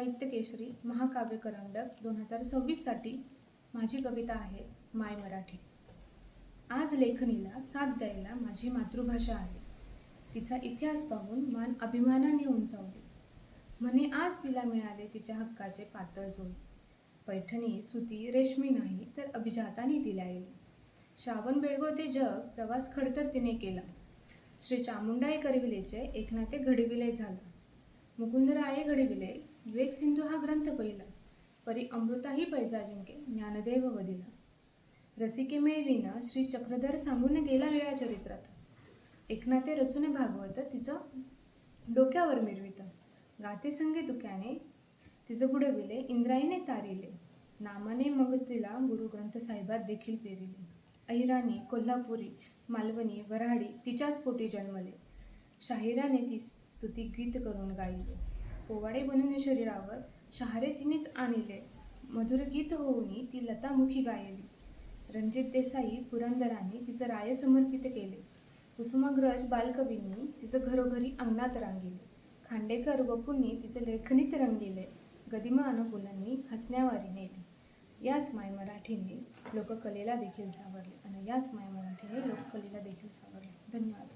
साहित्य केसरी महाकाव्य करंडक 2026साठी माझी कविता आहे माय मराठी। आज लेखणीला साथ द्यायला माझी मातृभाषा आहे। तिचा इतिहास पाहून मान अभिमानाने उंचावली। म्हणे आज तिला मिळाले तिच्या हक्काचे पातळ जोड। पैठणी सुती रेशमी नाही तर अभिजाताने तिला येईल। श्रावण बेळगोते जग प्रवास खडतर तिने केला। श्री चामुंडाई करविलेचे एकनाथे घडविले झाला। मुकुंदराये घडविले विवेक सिंधू हा ग्रंथ पहिला। परी अमृताही पैजा जिंके ज्ञानदेव वदिला। रसिके मेळविन श्री चक्रधर सांगून गेला वेळा चरित्रात। एकनाथे रचून भागवत तिचं डोक्यावर मिरवित। गाते संगे दुक्याने तिचं बुडविले इंद्रायीने तारिले। नामाने मग तिला गुरु ग्रंथ साहिबात देखील पेरिले। अहिराणी कोल्हापुरी मालवणी वऱ्हाडी तिच्याच पोटी जन्मले। शाहिराने ती स्तुती गीत करून गायले। पोवाडे बनून शरीरावर शहारे तिनेच आणले। मधुर गीत होऊनी ती लतामुखी गायली। रणजित देसाई पुरंदरांनी तिचं राय समर्पित केले। कुसुमाग्रज बालकवींनी तिचं घरोघरी अंगणात रांगिले। खांडेकर वपूंनी तिचं लेखनीत रंगिले। गदिमा अनुपुलांनी हसण्यावारी नेली। याच माय मराठीने लोककलेला देखील सावरले आणि याच माय मराठीने लोककलेला देखील सावरले। धन्यवाद।